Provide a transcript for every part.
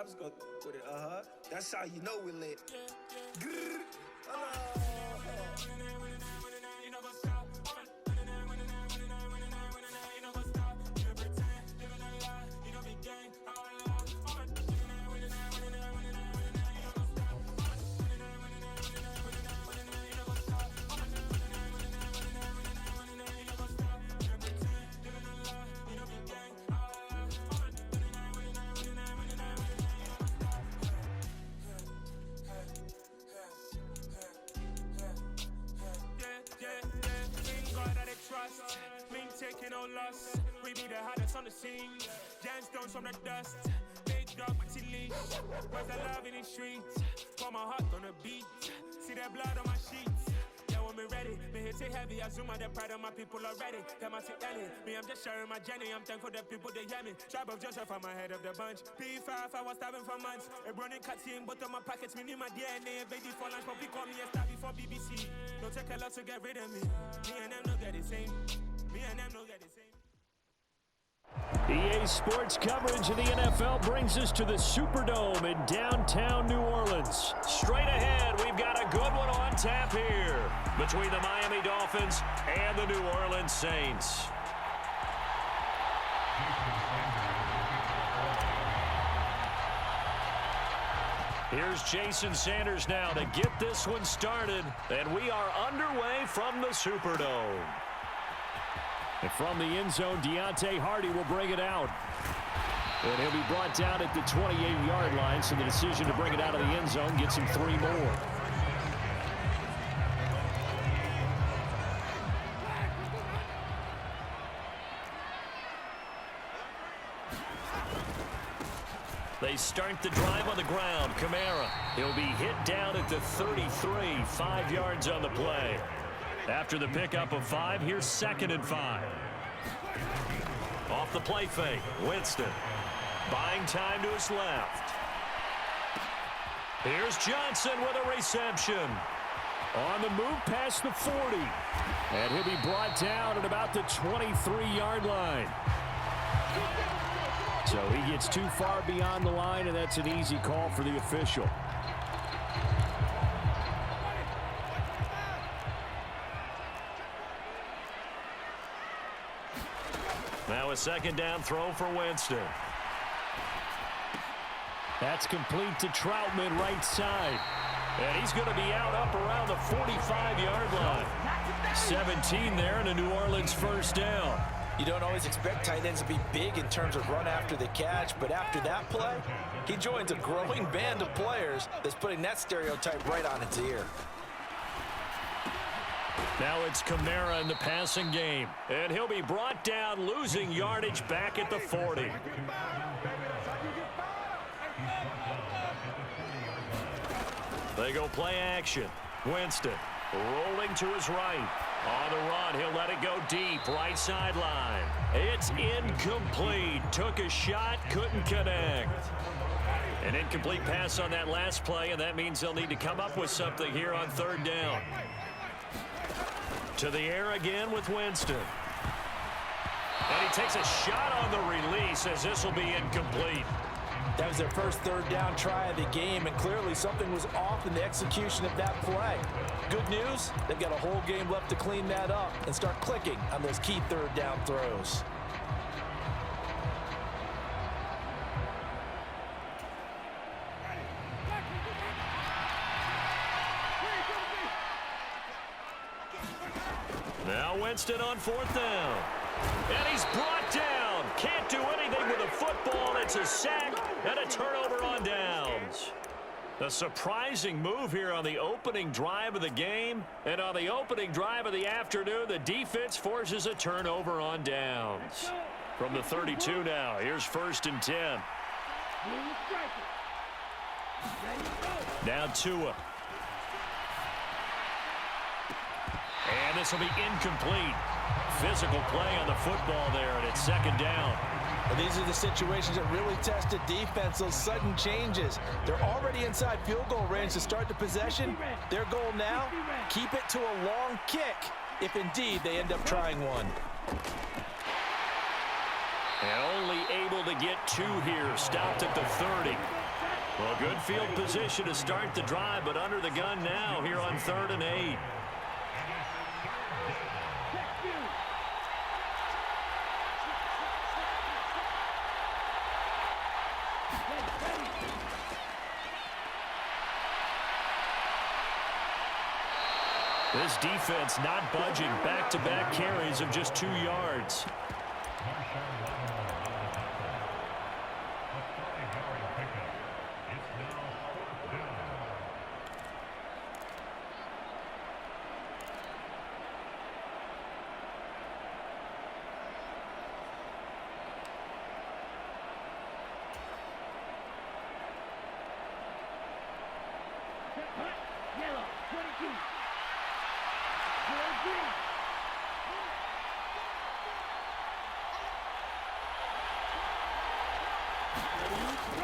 Let's go with it. That's how you know we're lit. Grrr. Taking no loss, we be the hottest on the scene. Gemstones from the dust, big dog, mighty leash. Where's the love in the streets? Pour my heart on the beat. See that blood on my sheets. Yeah, when we ready, me hit it heavy. I zoom out the pride of my people already. Them I see Ellie, me I'm just sharing my journey. I'm thankful the people they hear me. Tribe of Joseph, I'm ahead of the bunch. P5, I was starving for months. A running cutscene, but on my pockets, me need my DNA. Baby for lunch, but we call me a star before BBC. Don't take a lot to get rid of me. Me and them don't get the same. Me and them don't get the same. EA Sports coverage of the NFL brings us to the Superdome in downtown New Orleans. Straight ahead, we've got a good one on tap here between the Miami Dolphins and the New Orleans Saints. Here's Jason Sanders now to get this one started, and we are underway from the Superdome. And from the end zone, Deontay Hardy will bring it out. And he'll be brought down at the 28-yard line, so the decision to bring it out of the end zone gets him 3 more. They start the drive on the ground. Kamara, he'll be hit down at the 33, 5 yards on the play. After the pickup of 5, here's 2nd and 5. Off the play fake, Winston. Buying time to his left. Here's Johnson with a reception. On the move past the 40. And he'll be brought down at about the 23-yard line. So he gets too far beyond the line, and that's an easy call for the official. Now a 2nd down throw for Winston. That's complete to Troutman right side. And he's going to be out up around the 45-yard line. 17 there and a New Orleans 1st down. You don't always expect tight ends to be big in terms of run after the catch, but after that play, he joins a growing band of players that's putting that stereotype right on its ear. Now it's Kamara in the passing game. And he'll be brought down, losing yardage back at the 40. They go play action. Winston rolling to his right. On the run, he'll let it go deep, right sideline. It's incomplete. Took a shot, couldn't connect. An incomplete pass on that last play, and that means they'll need to come up with something here on 3rd down. To the air again with Winston. And he takes a shot on the release as this will be incomplete. That was their first 3rd down try of the game, and clearly something was off in the execution of that play. Good news, they've got a whole game left to clean that up and start clicking on those key 3rd down throws. Now Winston on 4th down. And he's brought down. Can't do anything with a football. It's a sack and a turnover on downs. A surprising move here on the opening drive of the game. And on the opening drive of the afternoon, the defense forces a turnover on downs. From the 32 now, here's 1st and 10. Now Tua. And this will be incomplete. Physical play on the football there, and it's 2nd down. And these are the situations that really test a defense, those sudden changes. They're already inside field goal range to start the possession. Their goal now, keep it to a long kick, if indeed they end up trying one. And only able to get 2 here, stopped at the 30. Well, good field position to start the drive, but under the gun now here on 3rd and 8. This defense not budging. Back-to-back carries of just 2 yards.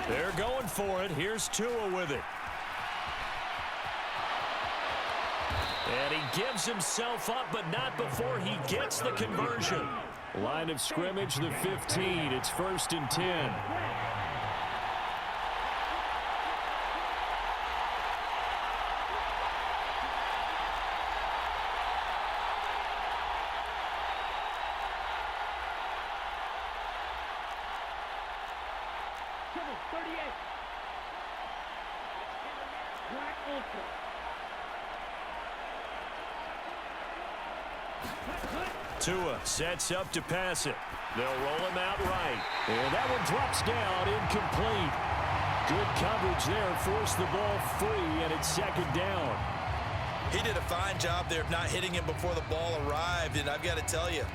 They're going for it. Here's Tua with it. And he gives himself up, but not before he gets the conversion. Line of scrimmage, the 15. It's 1st and 10. Tua sets up to pass it. They'll roll him out right. And that one drops down, incomplete. Good coverage there, forced the ball free, and it's 2nd down. He did a fine job there of not hitting him before the ball arrived, and I've got to tell you,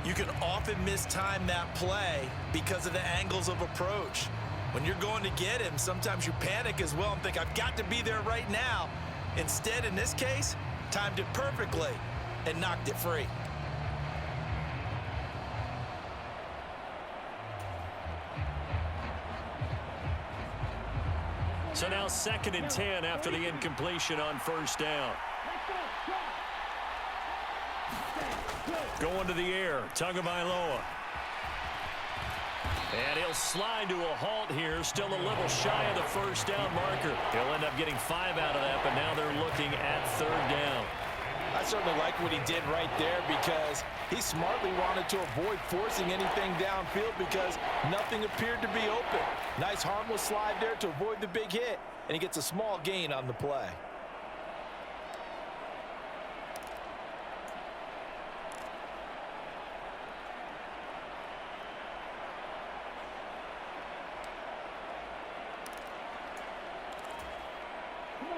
you can often mistime that play because of the angles of approach. When you're going to get him, sometimes you panic as well and think, I've got to be there right now. Instead, in this case, timed it perfectly and knocked it free. So now 2nd and 10 after the incompletion on 1st down. Going to the air, Tagovailoa. And he'll slide to a halt here, still a little shy of the 1st down marker. He'll end up getting 5 out of that, but now they're looking at 3rd down. I certainly like what he did right there because he smartly wanted to avoid forcing anything downfield because nothing appeared to be open. Nice harmless slide there to avoid the big hit, and he gets a small gain on the play.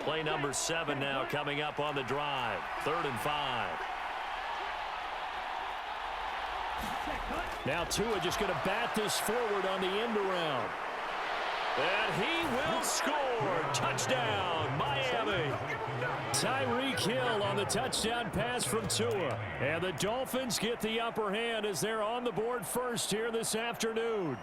Play number 7 now coming up on the drive. 3rd and 5. Now Tua just going to bat this forward on the end around. And he will score. Touchdown, Miami. Tyreek Hill on the touchdown pass from Tua. And the Dolphins get the upper hand as they're on the board first here this afternoon.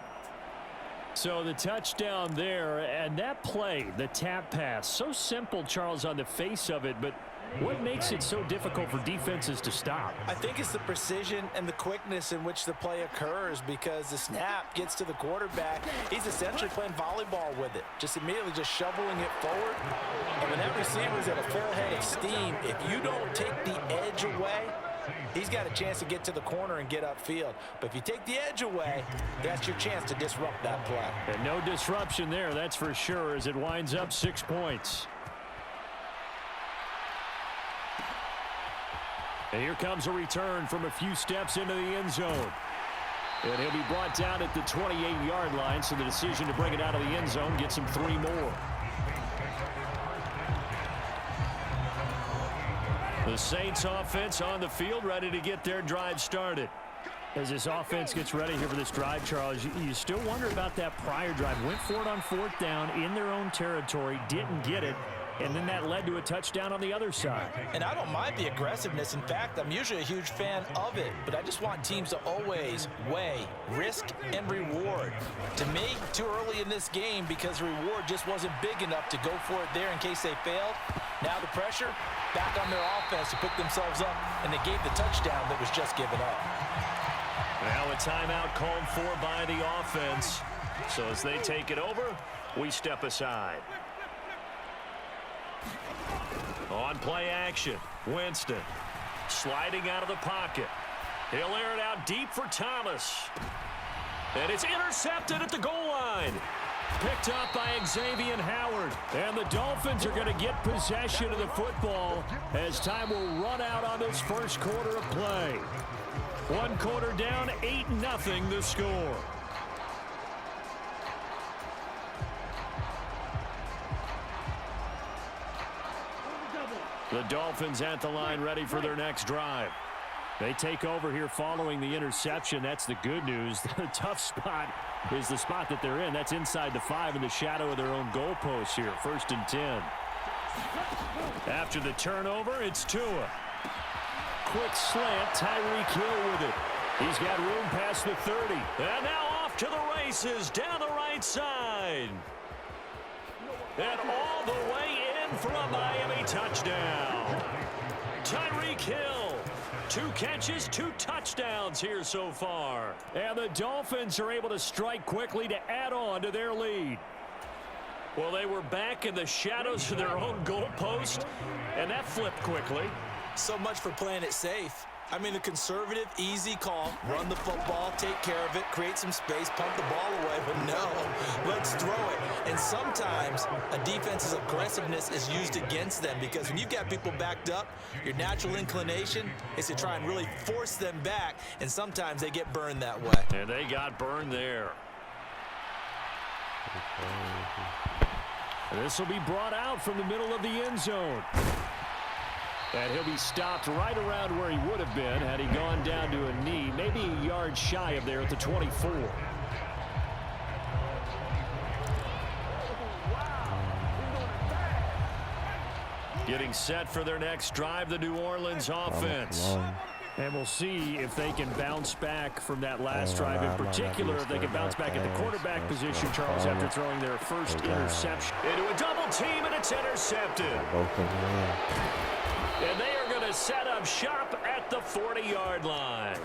So the touchdown there, and that play, the tap pass, so simple, Charles, on the face of it, but what makes it so difficult for defenses to stop? I think it's the precision and the quickness in which the play occurs because the snap gets to the quarterback. He's essentially playing volleyball with it, just immediately just shoveling it forward. And when that receiver's at a full head of steam, if you don't take the edge away, he's got a chance to get to the corner and get upfield. But if you take the edge away, that's your chance to disrupt that play. And no disruption there, that's for sure, as it winds up 6 points. And here comes a return from a few steps into the end zone. And he'll be brought down at the 28-yard line, so the decision to bring it out of the end zone gets him 3 more. The Saints offense on the field, ready to get their drive started. As this offense gets ready here for this drive, Charles, you still wonder about that prior drive. Went for it on 4th down in their own territory, didn't get it, and then that led to a touchdown on the other side. And I don't mind the aggressiveness. In fact, I'm usually a huge fan of it, but I just want teams to always weigh risk and reward. To me, too early in this game because the reward just wasn't big enough to go for it there in case they failed. Now the pressure back on their offense to pick themselves up, and they gave the touchdown that was just given up. Now a timeout called for by the offense. So as they take it over, We step aside. On play action, Winston sliding out of the pocket. He'll air it out deep for Thomas. And it's intercepted at the goal line. Picked up by Xavier Howard. And the Dolphins are going to get possession of the football as time will run out on this first quarter of play. 1 quarter down, 8-0 the score. The Dolphins at the line ready for their next drive. They take over here following the interception. That's the good news. The tough spot is the spot that they're in. That's inside the 5 in the shadow of their own goalpost here. 1st and 10. After the turnover, it's Tua. Quick slant, Tyreek Hill with it. He's got room past the 30. And now off to the races down the right side. And all the way in for a Miami touchdown. Tyreek Hill. 2 catches, 2 touchdowns here so far. And the Dolphins are able to strike quickly to add on to their lead. Well, they were back in the shadows of their own goalpost, and that flipped quickly. So much for playing it safe. I mean, the conservative, easy call, run the football, take care of it, create some space, pump the ball away. But no, let's throw it. And sometimes a defense's aggressiveness is used against them because when you've got people backed up, your natural inclination is to try and really force them back, and sometimes they get burned that way. And they got burned there. And this will be brought out from the middle of the end zone. And he'll be stopped right around where he would have been had he gone down to a knee, maybe a yard shy of there at the 24. Getting set for their next drive, the New Orleans offense. And we'll see if they can bounce back from that last drive. In particular, if they can bounce back at the quarterback position, Charles, after throwing their first interception. Into a double team, and it's intercepted. And they are going to set up shop at the 40-yard line.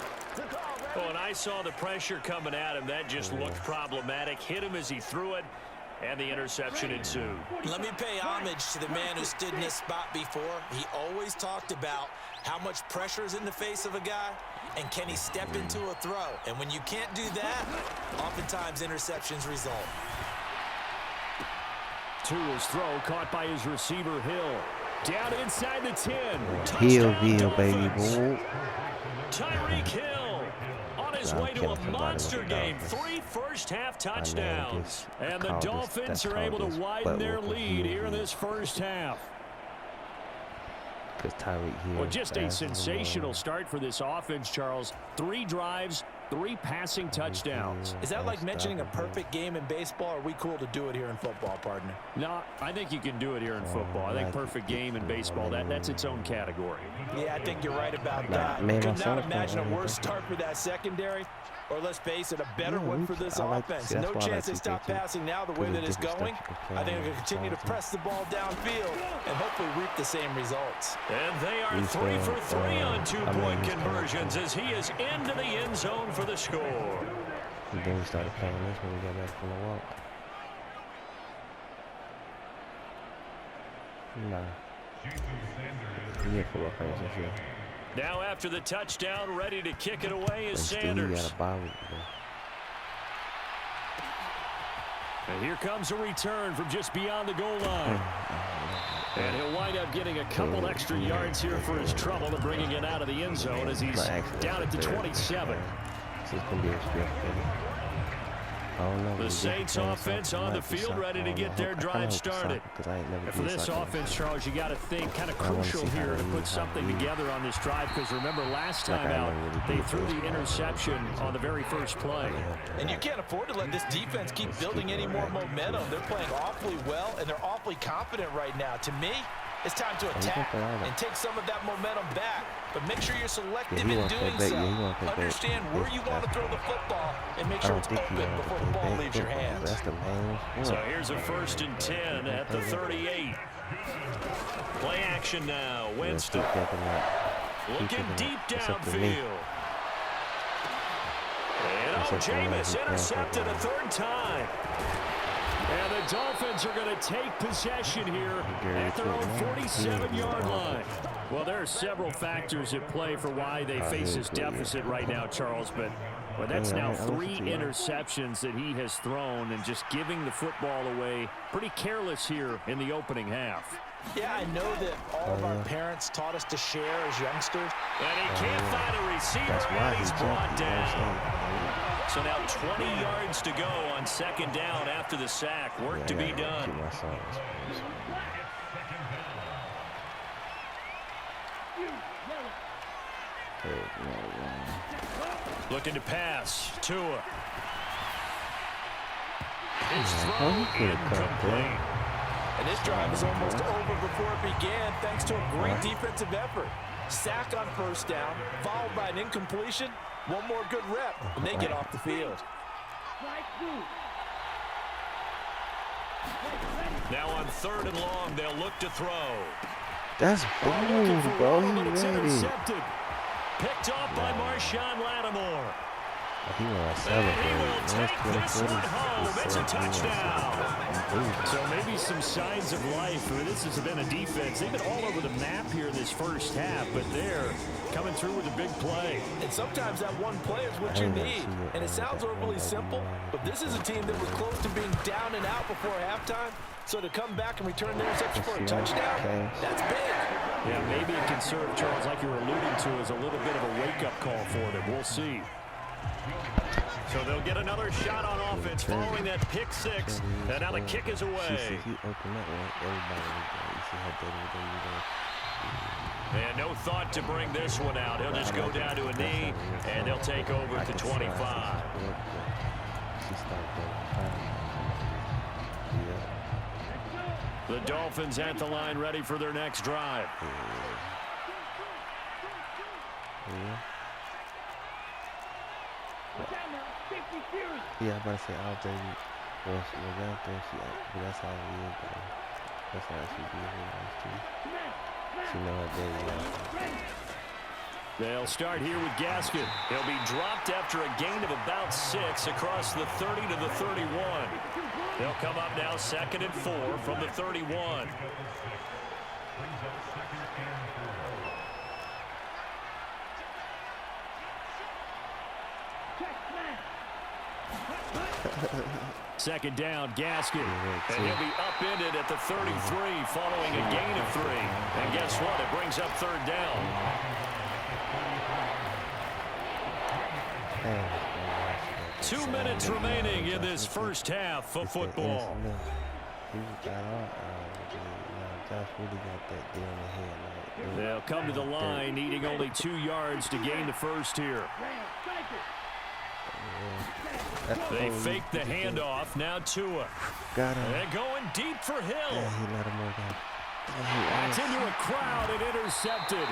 Oh, and I saw the pressure coming at him. That just looked problematic. Hit him as he threw it, and the interception ensued. Let me pay homage to the man who stood in this spot before. He always talked about how much pressure is in the face of a guy, and can he step into a throw. And when you can't do that, oftentimes interceptions result. Tua's throw caught by his receiver, Hill. Down inside the 10. Hill, baby, boy. Tyreek Hill on his way to a monster game. 3 first-half touchdowns. And the Dolphins are able to widen their lead here in this first half. Well, just a sensational start for this offense, Charles. 3 drives, 3 passing touchdowns. Is that like mentioning a perfect game in baseball, or are we cool to do it here in football, partner? No, I think you can do it here in football. I think perfect game in baseball, that's its own category. Yeah, I think you're right about that. Could not imagine a worse start for that secondary. Or let's face it, a better one for this offense. No chance they stop passing now the way that it's going. I think they'll continue to press the ball downfield and hopefully reap the same results. And they are 3 for 3 on 2-point conversions as he is into the end zone for the score. And then we started playing this when we got back from the walk. Nah. Yeah, football fans this year. Now after the touchdown, ready to kick it away is Sanders. And here comes a return from just beyond the goal line. And he'll wind up getting a couple extra yards here for his trouble and bringing it out of the end zone as he's down at the 27. The Saints offense on the field ready to get their drive started. And for this offense, Charles, you got to think kind of crucial here to put something together on this drive, because remember last time out they threw the interception on the very first play. And you can't afford to let this defense keep building any more momentum. They're playing awfully well and they're awfully confident right now. To me, it's time to attack and take some of that momentum back. But make sure you're selective in doing so. Understand where you want to throw the football and make sure it's open before the ball leaves your hands. So here's a 1st and 10 at the 38. Play action now. Winston looking deep downfield. And Jameis intercepted a 3rd time. And the Dolphins are going to take possession here at their own 47-yard line. Well, there are several factors at play for why they face this deficit right now, Charles, but that's now 3 interceptions that he has thrown and just giving the football away pretty careless here in the opening half. Yeah, I know that all of our parents taught us to share as youngsters. And he can't find a receiver, and he's brought down. So now 20 yards to go on 2nd down after the sack. Work to be done. Looking to pass. Tua. His throw incomplete. And this drive is almost over before it began thanks to a great defensive effort. Sack on 1st down, followed by an incompletion. One more good rep, and they get off the field. Now on 3rd and long, they'll look to throw. That's bold, bro. It's He ready. intercepted. Picked off by Marshawn Lattimore. He will And he will take this one home. It's a touchdown. So maybe some signs of life. I mean, this has been a defense. They've been all over the map here this first half, but they're coming through with a big play. And sometimes that one play is what you need. And it sounds overly simple, but this is a team that was close to being down and out before halftime. So to come back and return the interception for a touchdown, that's big. Yeah, maybe it can serve, Charles, like you were alluding to, as a little bit of a wake-up call for them. We'll see. So they'll get another shot on offense following that pick 6. And now the kick is away. And no thought to bring this one out. He'll just go down to a knee, and they'll take over at the 25. The Dolphins at the line ready for their next drive. Yeah, I'm about to say, I don't think that's how it is, though. That's how she did. She know her daddy. They'll start here with Gaskin. He'll be dropped after a gain of about 6 across the 30 to the 31. They'll come up now 2nd and 4 from the 31. Second down, Gaskin. And he'll be upended at the 33 following a gain of 3. And guess what? It brings up 3rd down. Two minutes remaining in this first half of football. They'll come to the line, needing only 2 yards to gain the first here. They fake the handoff. Now Tua. Got him. And going deep for Hill. Yeah, he let him work out. That's into a crowd and intercepted.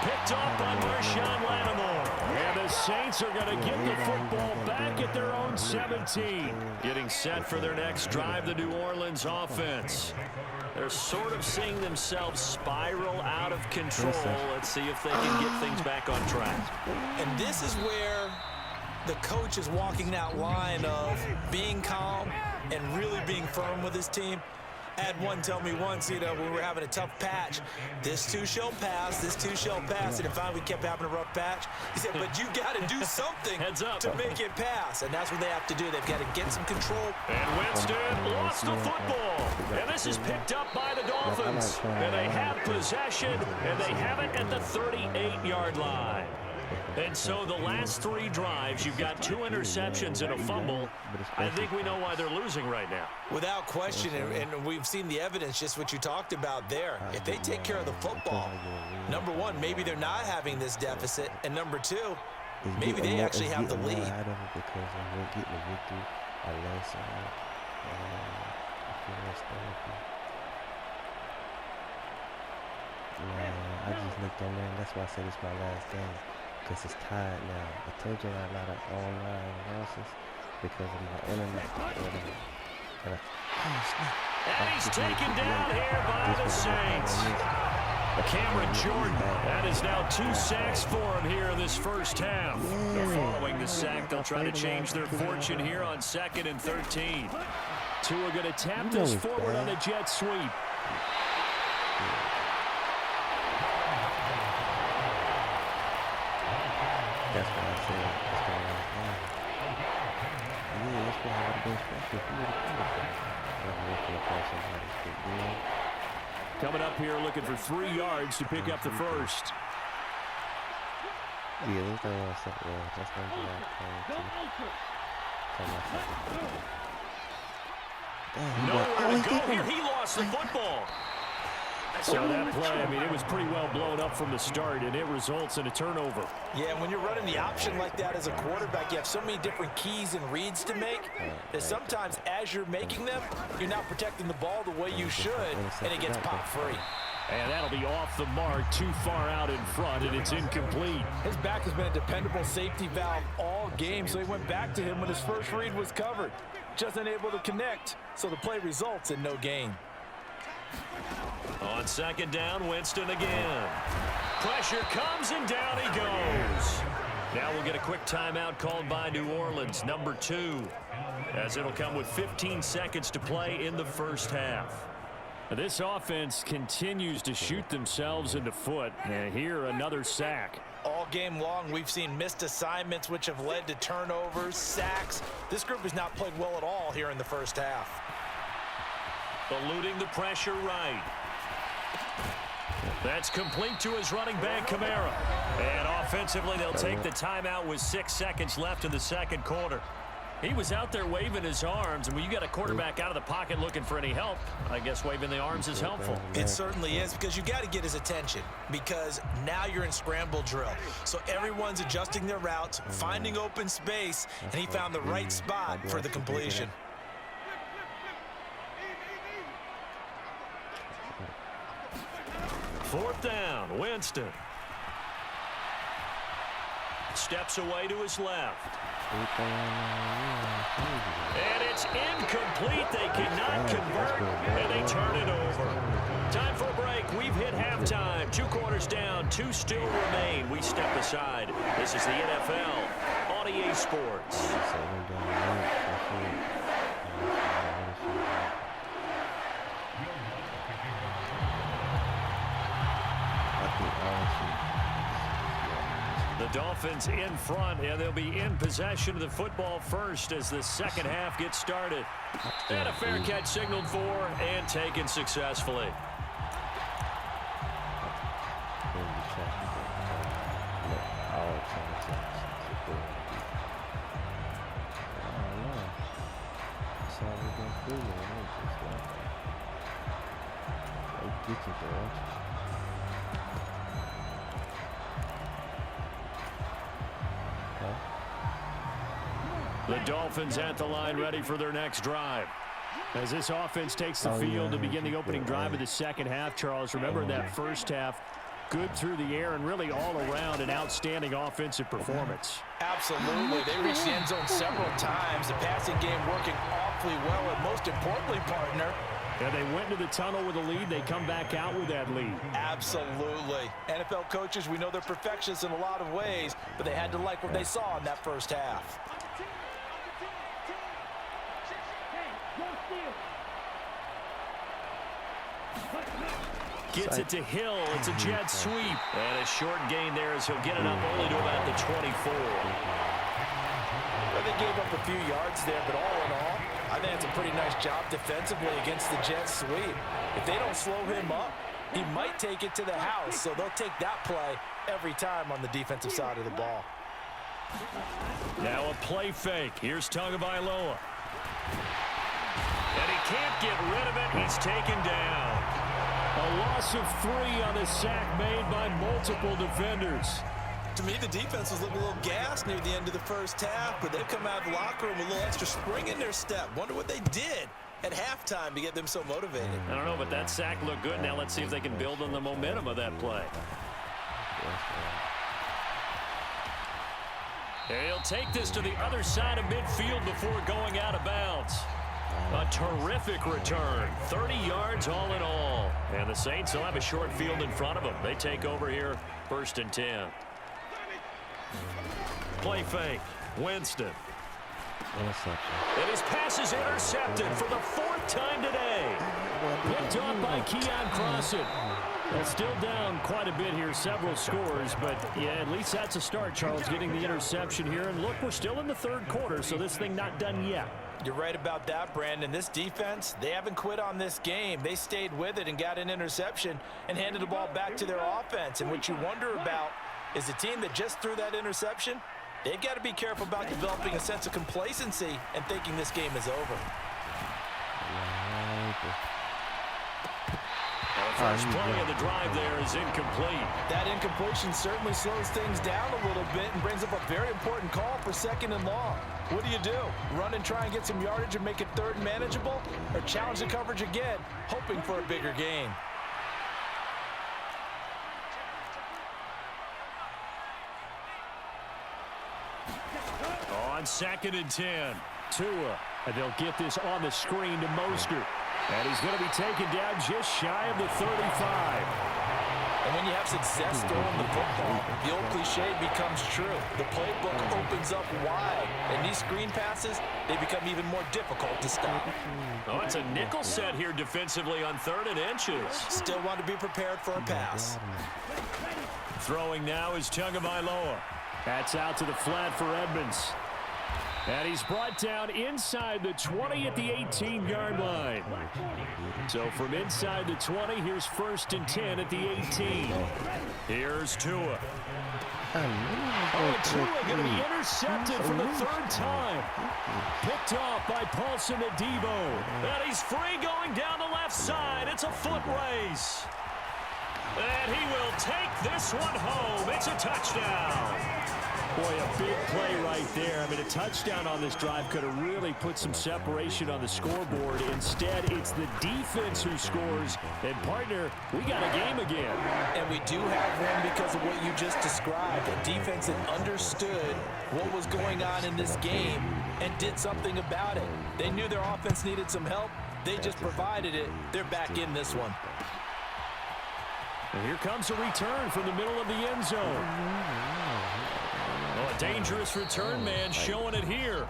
Picked off by Marshawn Lattimore. And the Saints are going to get the football back at their own 17. Getting set for their next drive, the New Orleans offense. They're sort of seeing themselves spiral out of control. Let's see if they can get things back on track. And this is where the coach is walking that line of being calm and really being firm with his team. I had one tell me once, you know, when we were having a tough patch, this too shall pass, this too shall pass. And if finally we kept having a rough patch, he said, but you got to do something to make it pass. And that's what they have to do. They've got to get some control. And Winston lost the football. And this is picked up by the Dolphins. And they have possession, and they have it at the 38-yard line. And so the last 3 drives, you've got 2 interceptions and a fumble. I think we know why they're losing right now. Without question, and we've seen the evidence, just what you talked about there. If they take care of the football, number 1, maybe they're not having this deficit. And number 2, maybe they actually have the lead. Because we're getting a victory. I love something. I just looked on there, and that's why I said it's my last game. Because it's tied now. I told you I got a lot of online losses because of my internet. And he's taken down here by the Saints. Cameron Jordan, that is now 2 sacks for him here in this first half. Following the sack, they'll try to change their fortune here on 2nd and 13. Tua going to tap this forward on a jet sweep. That's what I said. That's what I was saying. Yeah, that's why I would have been special if you would have come for. I'm looking for somebody's good deal. Coming up here looking for 3 yards to pick up the first. Yeah, let's go on something. Well, that's going to be our plan too. Nowhere to go here. He lost the football. So that play, I mean, it was pretty well blown up from the start, and it results in a turnover. Yeah, when you're running the option like that as a quarterback, you have so many different keys and reads to make that sometimes as you're making them, you're not protecting the ball the way you should, and it gets popped free. And that'll be off the mark, too far out in front, and it's incomplete. His back has been a dependable safety valve all game, so he went back to him when his first read was covered. Just unable to connect, so the play results in no gain. On second down, Winston again. Pressure comes, and down he goes. Now we'll get a quick timeout called by New Orleans, number 2, as it'll come with 15 seconds to play in the first half. This offense continues to shoot themselves in the foot, and here another sack. All game long, we've seen missed assignments, which have led to turnovers, sacks. This group has not played well at all here in the first half. Eluding the pressure right. That's complete to his running back, Kamara. And offensively, they'll take the timeout with 6 seconds left in the second quarter. He was out there waving his arms, and when you got a quarterback out of the pocket looking for any help, I guess waving the arms is helpful. It certainly is, because you got to get his attention, because now you're in scramble drill. So everyone's adjusting their routes, finding open space, and he found the right spot for the completion. Fourth down, Winston. Steps away to his left. And it's incomplete. They cannot convert, and they turn it over. Time for a break. We've hit halftime. 2 quarters down, 2 still remain. We step aside. This is the NFL on EA Sports. The Dolphins in front, and they'll be in possession of the football first as the second half gets started. And a fair catch signaled for and taken successfully. The Dolphins at the line, ready for their next drive. As this offense takes the field to begin the opening drive of the second half, Charles, remember in that first half, good through the air and really all around an outstanding offensive performance. Absolutely. They reached the end zone several times. The passing game working awfully well, and most importantly, partner, yeah, they went into the tunnel with a lead. They come back out with that lead. Absolutely. NFL coaches, we know they're perfectionists in a lot of ways, but they had to like what they saw in that first half. Gets it to Hill. It's a jet sweep. And a short gain there as he'll get it up only to about the 24. Well, they gave up a few yards there, but all in all, I think it's a pretty nice job defensively against the jet sweep. If they don't slow him up, he might take it to the house, so they'll take that play every time on the defensive side of the ball. Now a play fake. Here's Tagovailoa. And he can't get rid of it. He's taken down. A loss of 3 on the sack made by multiple defenders. To me, the defense was looking a little gassed near the end of the first half, but they've come out of the locker room with a little extra spring in their step. Wonder what they did at halftime to get them so motivated. I don't know, but that sack looked good. Now let's see if they can build on the momentum of that play. He'll take this to the other side of midfield before going out of bounds. A terrific return. 30 yards all in all. And the Saints will have a short field in front of them. They take over here, 1st and 10. Play fake. Winston. Interception. And his pass is intercepted for the 4th time today. Picked off by Keon Crossan. Well, still down quite a bit here, several scores, but yeah, at least that's a start, Charles, getting the interception here. And look, we're still in the 3rd quarter, so this thing not done yet. You're right about that, Brandon. This defense, they haven't quit on this game. They stayed with it and got an interception and handed the ball back to their offense. And what you wonder about is the team that just threw that interception, they've got to be careful about developing a sense of complacency and thinking this game is over. The first play of the drive there is incomplete. That incompletion certainly slows things down a little bit and brings up a very important call for 2nd and long. What do? Run and try and get some yardage and make it 3rd and manageable? Or challenge the coverage again, hoping for a bigger gain? On 2nd and 10, Tua. And they'll get this on the screen to Mostert. And he's going to be taken down just shy of the 35. And when you have success throwing the football, the old cliche becomes true. The playbook opens up wide. And these screen passes, they become even more difficult to stop. Oh, it's a nickel set here defensively on 3rd and inches. Still want to be prepared for a pass. Throwing now is Tagovailoa. That's out to the flat for Edmonds. And he's brought down inside the 20 at the 18-yard line. So from inside the 20, here's 1st and 10 at the 18. Here's Tua. Tua going to be intercepted for the 3rd time. Picked off by Paulson Adebo. And he's free going down the left side. It's a foot race. And he will take this one home. It's a touchdown. Boy, a big play right there. I mean, a touchdown on this drive could have really put some separation on the scoreboard. Instead, it's the defense who scores. And, partner, we got a game again. And we do have one because of what you just described. A defense that understood what was going on in this game and did something about it. They knew their offense needed some help. They just provided it. They're back in this one. And here comes a return from the middle of the end zone. Oh, a dangerous return man showing it here.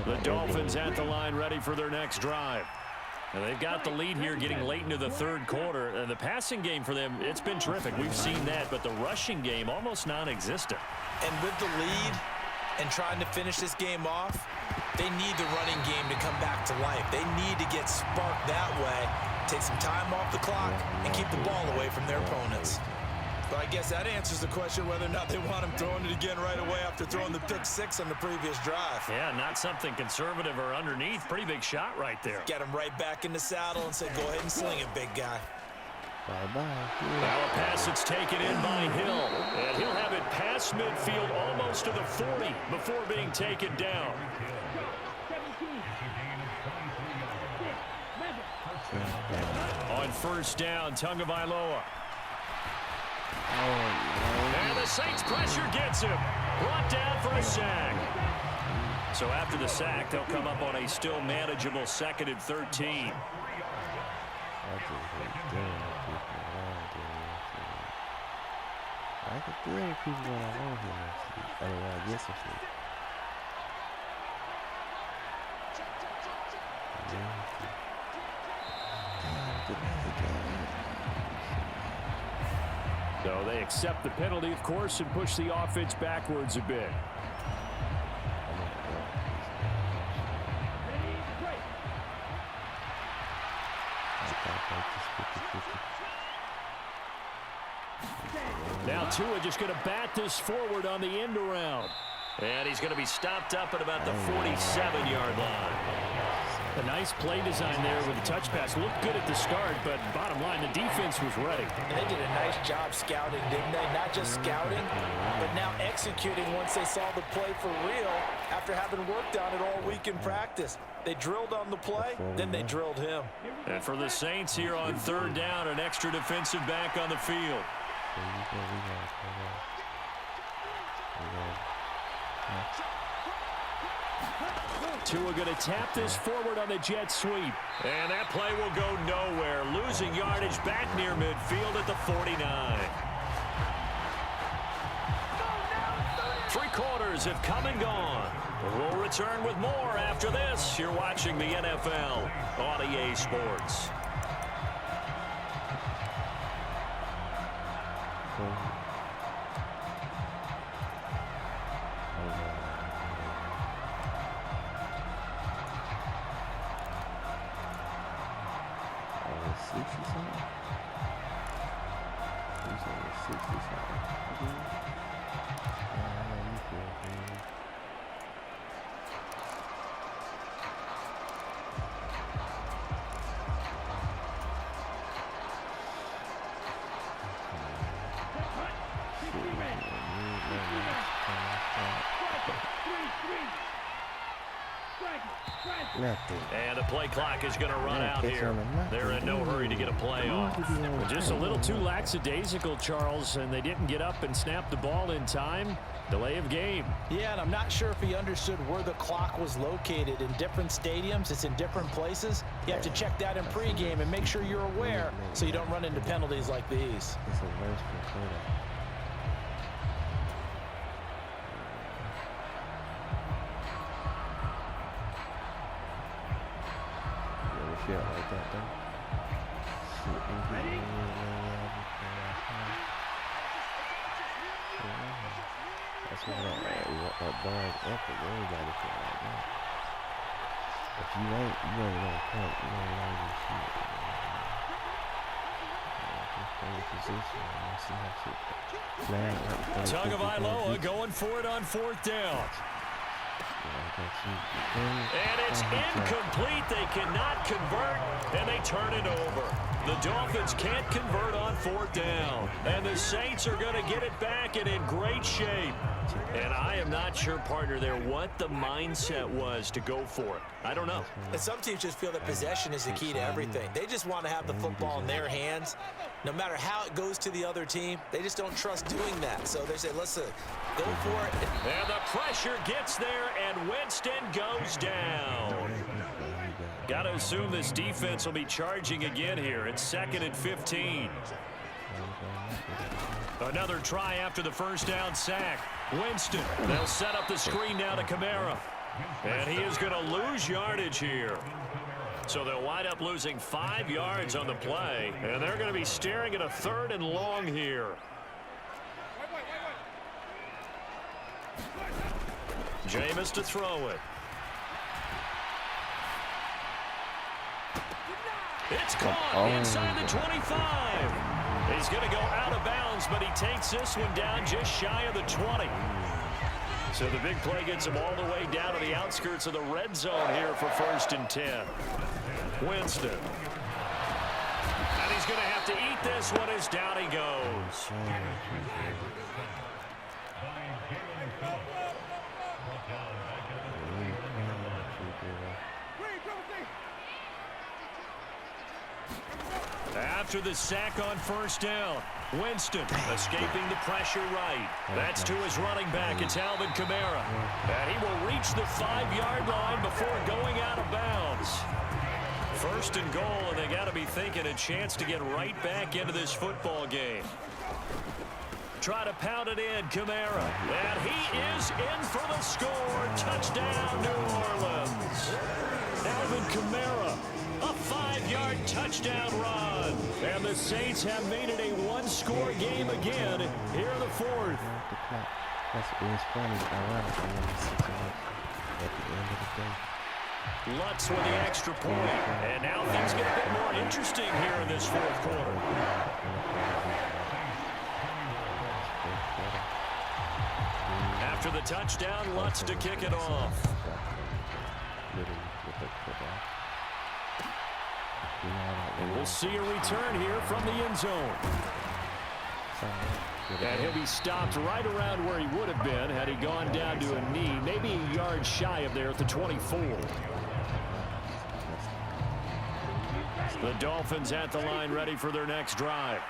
The Dolphins at the line ready for their next drive. And they've got the lead here getting late into the 3rd quarter. And the passing game for them, it's been terrific. We've seen that, but the rushing game almost non-existent. And with the lead and trying to finish this game off, they need the running game to come back to life. They need to get sparked that way, take some time off the clock, and keep the ball away from their opponents. But I guess that answers the question whether or not they want him throwing it again right away after throwing the pick 6 on the previous drive. Yeah, not something conservative or underneath. Pretty big shot right there. Get him right back in the saddle and say, go ahead and sling it, big guy. Bye-bye. Now a pass that's taken in by Hill. And he'll have it past midfield almost to the 40 before being taken down. On 1st down, Tagovailoa. And the Saints pressure gets him. Brought down for a sack. So after the sack, they'll come up on a still manageable 2nd and 13. I could deal with people when I want him. I mean, I guess I'm sleep. So they accept the penalty, of course, and push the offense backwards a bit. Now Tua just going to bat this forward on the end around. And he's going to be stopped up at about the 47-yard line. A nice play design there with the touch pass. Looked good at the start, but bottom line, the defense was ready. And they did a nice job scouting, didn't they? Not just scouting, but now executing once they saw the play for real after having worked on it all week in practice. They drilled on the play, then they drilled him. And for the Saints here on 3rd down, an extra defensive back on the field. Tua going to tap this forward on the jet sweep. And that play will go nowhere. Losing yardage back near midfield at the 49. 3 quarters have come and gone. We'll return with more after this. You're watching the NFL on EA Sports. And the play clock is going to run out here. They're in no hurry to get a play off. Just a little too lackadaisical, Charles, and they didn't get up and snap the ball in time. Delay of game. Yeah, and I'm not sure if he understood where the clock was located. In different stadiums, it's in different places. You have to check that in pregame and make sure you're aware so you don't run into penalties like these. It's a worse quarter. Yeah, like that though. That's why that bad effort, everybody feel like that. If you ain't gonna punt, you ain't gonna shoot. Just play the position. Tagovailoa going for it on 4th down. And it's incomplete. They cannot convert, and they turn it over. The Dolphins can't convert on 4th down, and the Saints are going to get it back and in great shape. And I am not sure, partner, there what the mindset was to go for it. I don't know. And some teams just feel that possession is the key to everything. They just want to have the football in their hands. No matter how it goes to the other team, they just don't trust doing that. So they say, listen, go for it. And the pressure gets there, and Winston goes down. Got to assume this defense will be charging again here. It's 2nd and 15. Another try after the first down sack. Winston, they'll set up the screen now to Kamara. And he is going to lose yardage here. So they'll wind up losing 5 yards on the play. And they're going to be staring at a 3rd and long here. Jameis to throw it. It's caught inside the 25. He's going to go out of bounds, but he takes this one down just shy of the 20. So the big play gets him all the way down to the outskirts of the red zone here for 1st and 10. Winston. And he's going to have to eat this one as down he goes. After the sack on 1st down, Winston escaping the pressure right. That's to his running back. It's Alvin Kamara. And he will reach the 5-yard line before going out of bounds. 1st and goal, and they got to be thinking a chance to get right back into this football game. Try to pound it in, Kamara. And he is in for the score. Touchdown, New Orleans. Alvin Kamara. A 5-yard touchdown run. And the Saints have made it a 1-score game again here in the 4th. It's funny, ironically, when you see at the end of the day. Lutz with the extra point. And now things get a bit more interesting here in this 4th quarter. After the touchdown, Lutz to kick it off. And we'll see a return here from the end zone. And he'll be stopped right around where he would have been had he gone down to a knee, maybe a yard shy of there at the 24. The Dolphins at the line ready for their next drive.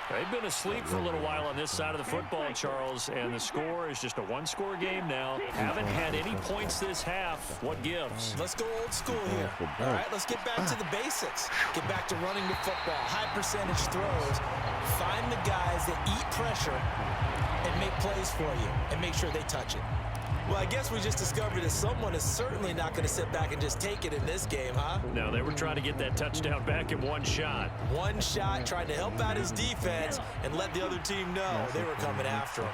They've been asleep for a little while on this side of the football, Charles, and the score is just a one-score game now. Haven't had any points this half. What gives? Let's go old school here. All right, let's get back to the basics. Get back to running the football, high percentage throws. Find the guys that eat pressure and make plays for you and make sure they touch it. Well, I guess we just discovered that someone is certainly not going to sit back and just take it in this game, huh? No, they were trying to get that touchdown back in one shot. One shot, trying to help out his defense and let the other team know they were coming after him.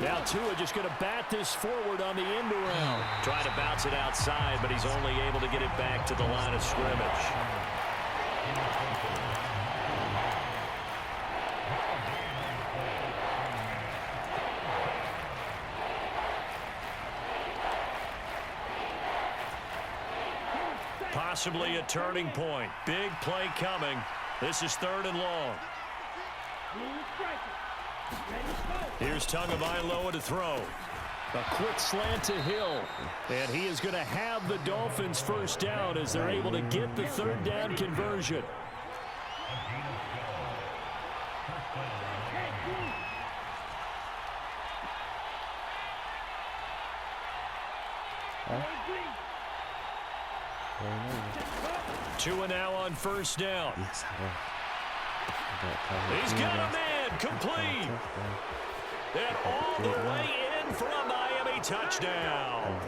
Now Tua just going to bat this forward on the end around. Trying to bounce it outside, but he's only able to get it back to the line of scrimmage. Possibly a turning point. Big play coming. This is 3rd and long. Here's Tagovailoa to throw. A quick slant to Hill. And he is going to have the Dolphins first down as they're able to get the 3rd down conversion. Tua now on first down. He's got a man complete. And all the way in for a Miami touchdown.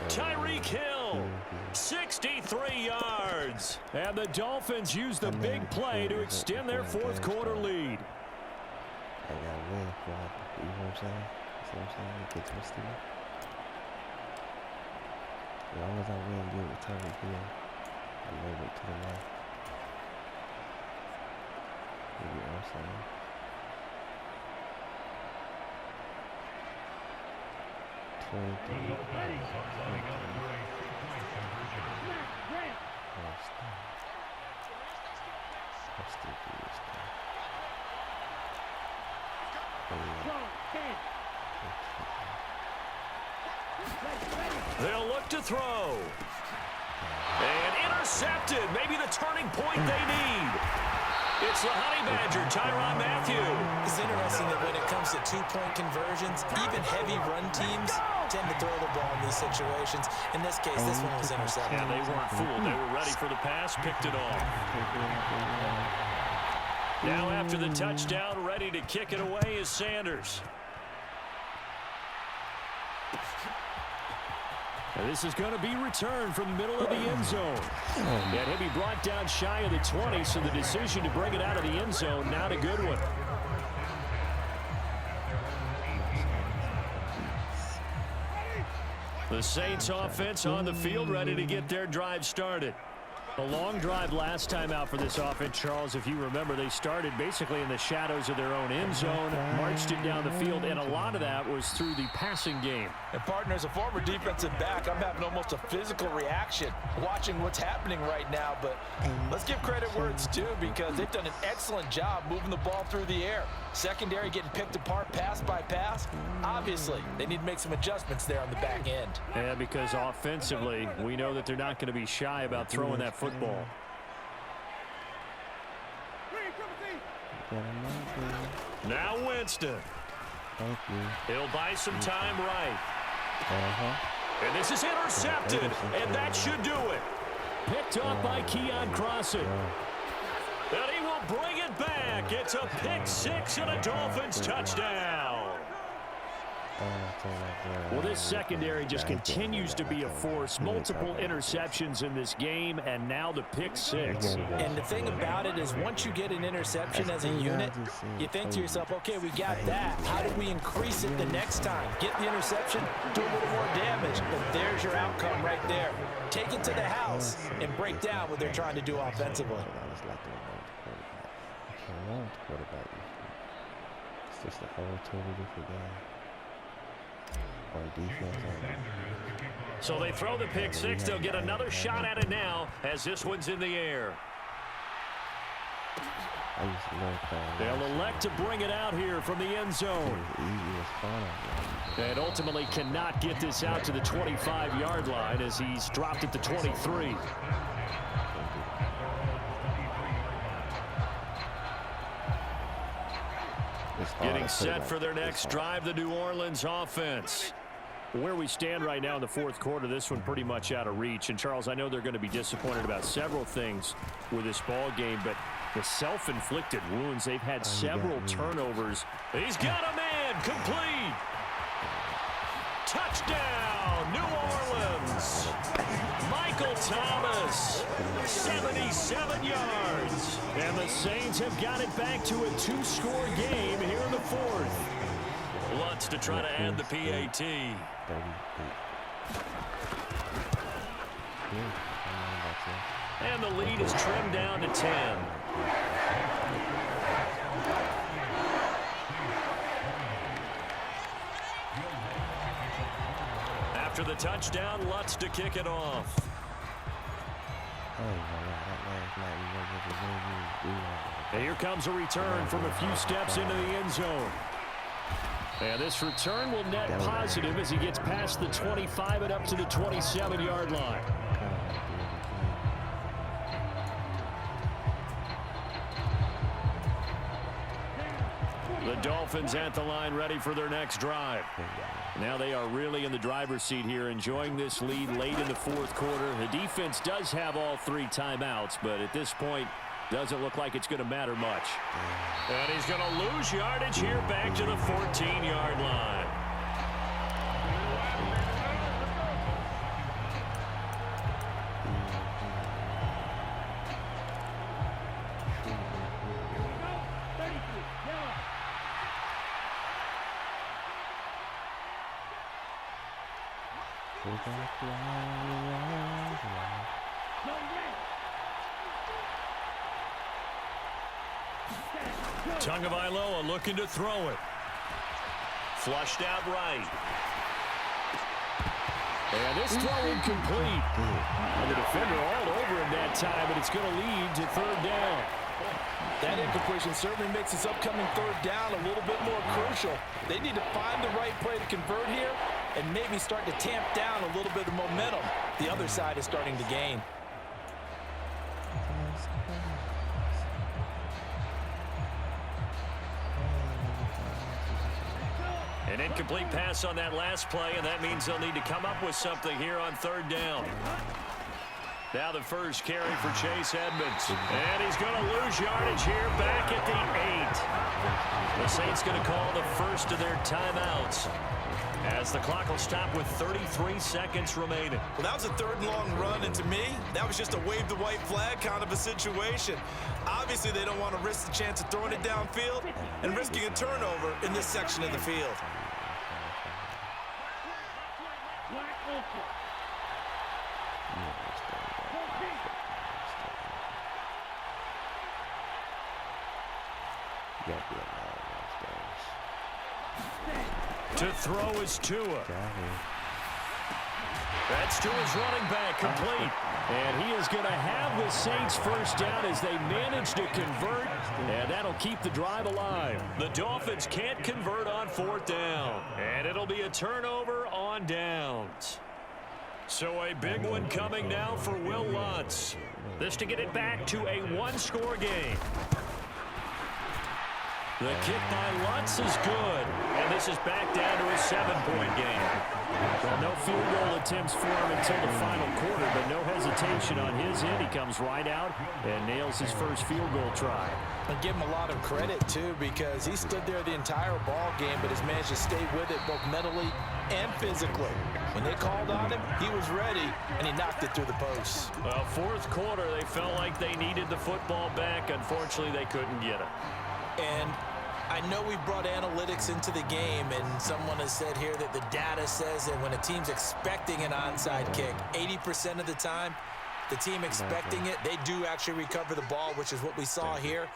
Tyreek Hill, 63 yards. And the Dolphins use the big play to extend their 4th quarter lead. I got to win for it. You know what I'm saying? See what I'm saying? It gets twisted. As long as I win good with Tyreek Hill, I move it to the left. You know what I'm saying? They'll look to throw. And intercepted. Maybe the turning point they need. It's the Honey Badger, Tyrann Mathieu. It's interesting that when it comes to two-point conversions, even heavy run teams tend to throw the ball in these situations. In this case, this one was intercepted. Yeah, they weren't fooled. They were ready for the pass, picked it off. Now after the touchdown, ready to kick it away is Sanders. And this is going to be returned from the middle of the end zone. And he'll be brought down shy of the 20, so the decision to bring it out of the end zone, not a good one. The Saints offense on the field, ready to get their drive started. A long drive last time out for this offense, Charles. If you remember, they started basically in the shadows of their own end zone, marched it down the field, and a lot of that was through the passing game. And partner, as a former defensive back, I'm having almost a physical reaction watching what's happening right now. But let's give credit where it's due, because they've done an excellent job moving the ball through the air. Secondary getting picked apart pass by pass. Obviously, they need to make some adjustments there on the back end. Yeah, because offensively, we know that they're not going to be shy about throwing that football. Now Winston. Thank you. He'll buy some time right. And this is intercepted, and that should do it. Picked off by Keon Crossen. And he will bring it back. It's a pick six and a Dolphins touchdown. Well, this secondary just continues to be a force. Multiple interceptions in this game, and now the pick six. And the thing about it is, once you get an interception as a unit, you think to yourself, okay, we got that. How do we increase it the next time? Get the interception, do a little more damage. But there's your outcome right there. Take it to the house and break down what they're trying to do offensively. It's just a whole totally different game. So they throw the pick six. They'll get another shot at it now as this one's in the air. I used to love playing. They'll elect to bring it out here from the end zone. And ultimately cannot get this out to the 25-yard line as he's dropped at the 23. Getting set for their next drive, the New Orleans offense. Where we stand right now in the fourth quarter, this one pretty much out of reach. And, Charles, I know they're going to be disappointed about several things with this ball game, but the self-inflicted wounds, they've had several turnovers. He's got a man, complete. Touchdown, New Orleans. Michael Thomas, 77 yards. And the Saints have got it back to a two-score game here in the fourth. Lutz to try to add the PAT. And the lead is trimmed down to 10. After the touchdown, Lutz to kick it off. And here comes a return from a few steps into the end zone. And this return will net positive as he gets past the 25 and up to the 27-yard line. The Dolphins at the line, ready for their next drive. Now they are really in the driver's seat here, enjoying this lead late in the fourth quarter. The defense does have all three timeouts, but at this point, doesn't look like it's going to matter much. And he's going to lose yardage here back to the 14-yard line. Tagovailoa looking to throw it. Flushed out right. And this throw incomplete. And the defender all over him that time, but it's going to lead to third down. That incompletion certainly makes this upcoming third down a little bit more crucial. They need to find the right play to convert here and maybe start to tamp down a little bit of momentum. The other side is starting to gain. An incomplete pass on that last play, and that means they'll need to come up with something here on third down. Now the first carry for Chase Edmonds. And he's going to lose yardage here back at the 8. The Saints going to call the first of their timeouts as the clock will stop with 33 seconds remaining. Well, that was a third and long run, and to me, that was just a wave the white flag kind of a situation. Obviously, they don't want to risk the chance of throwing it downfield and risking a turnover in this section of the field. To throw is Tua. That's Tua's running back, complete. And he is going to have the Saints first down as they manage to convert, and that'll keep the drive alive. The Dolphins can't convert on fourth down, and it'll be a turnover on downs. So a big one coming now for Will Lutz. This to get it back to a one-score game. The kick by Lutz is good, and this is back down to a 7-point game. Well, no field goal attempts for him until the final quarter, but no hesitation on his end. He comes right out and nails his first field goal try. And give him a lot of credit, too, because he stood there the entire ball game, but has managed to stay with it both mentally and physically. When they called on him, he was ready, and he knocked it through the posts. Well, fourth quarter, they felt like they needed the football back. Unfortunately, they couldn't get it. And I know we brought analytics into the game, and someone has said here that the data says that when a team's expecting an onside kick, 80% of the time, the team expecting it, they do actually recover the ball, which is what we saw here.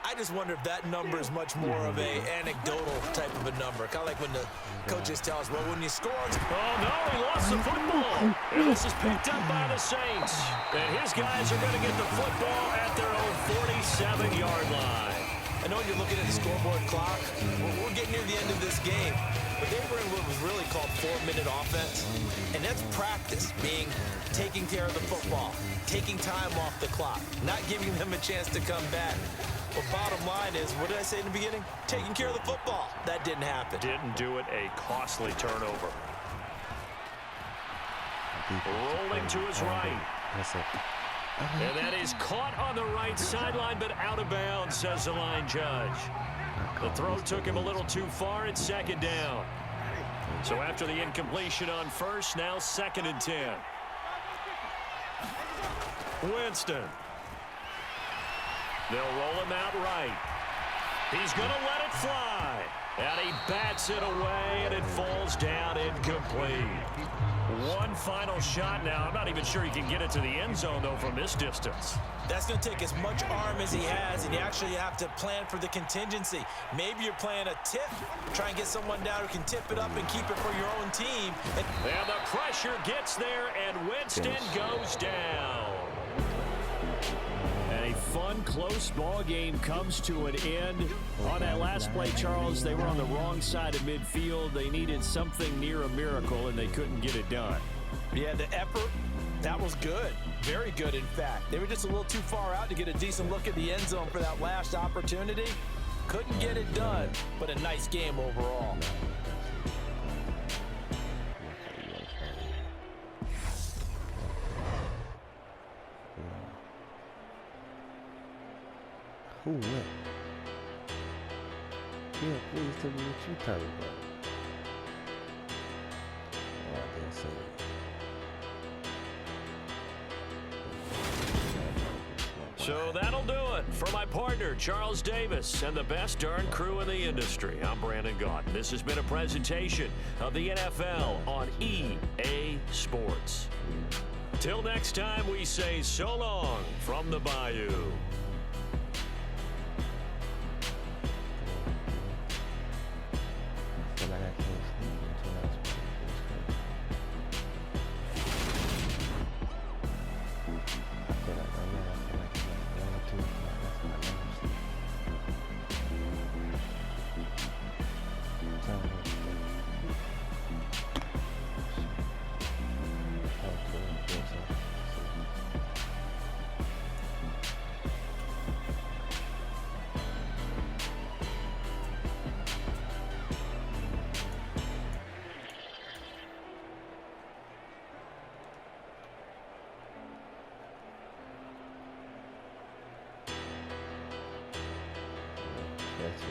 I just wonder if that number is much more of a anecdotal type of a number. Kind of like when the coaches tell us, well, when you score... Oh, no, he lost the football. And this is picked up by the Saints. And his guys are going to get the football at their own 47-yard line. I know you're looking at the scoreboard clock. We're getting near the end of this game. But they were in what was really called 4-minute offense. And that's practice, being taking care of the football, taking time off the clock, not giving them a chance to come back. But bottom line is, what did I say in the beginning? Taking care of the football. That didn't happen. Didn't do it. A costly turnover. Rolling to his right. And that is caught on the right sideline, but out of bounds, says the line judge. The throw took him a little too far. It's second down. So after the incompletion on first, now 2nd and 10. Winston. They'll roll him out right. He's going to let it fly. And he bats it away, and it falls down incomplete. One final shot now. I'm not even sure he can get it to the end zone, though, from this distance. That's going to take as much arm as he has, and you actually have to plan for the contingency. Maybe you're playing a tip. Try and get someone down who can tip it up and keep it for your own team. And the pressure gets there, and Winston goes down. And a fun, close ball game comes to an end. On that last play, Charles, they were on the wrong side of midfield. They needed something near a miracle, and they couldn't get it done. Yeah, the effort, that was good. Very good, in fact. They were just a little too far out to get a decent look at the end zone for that last opportunity. Couldn't get it done, but a nice game overall. Who what? Yeah, please tell me what you talking about. Oh, I didn't say it. So that'll do it for my partner, Charles Davis, and the best darn crew in the industry. I'm Brandon Gaunt. This has been a presentation of the NFL on EA Sports. Till next time, we say so long from the Bayou. That's it.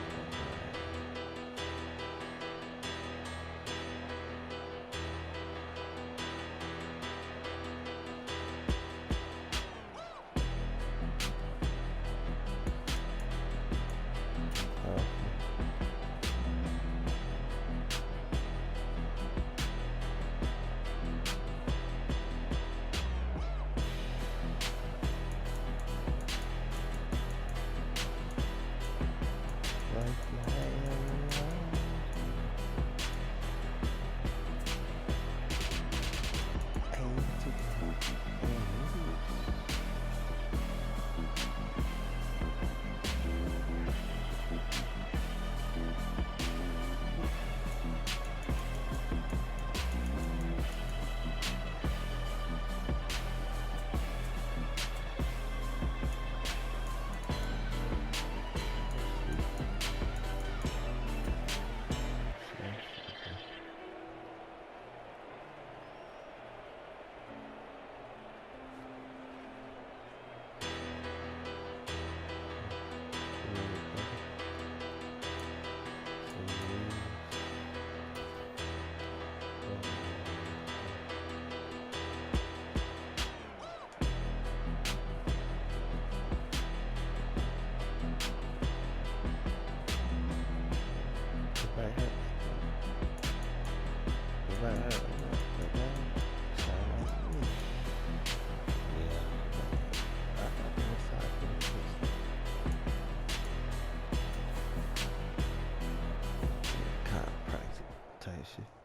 that shit.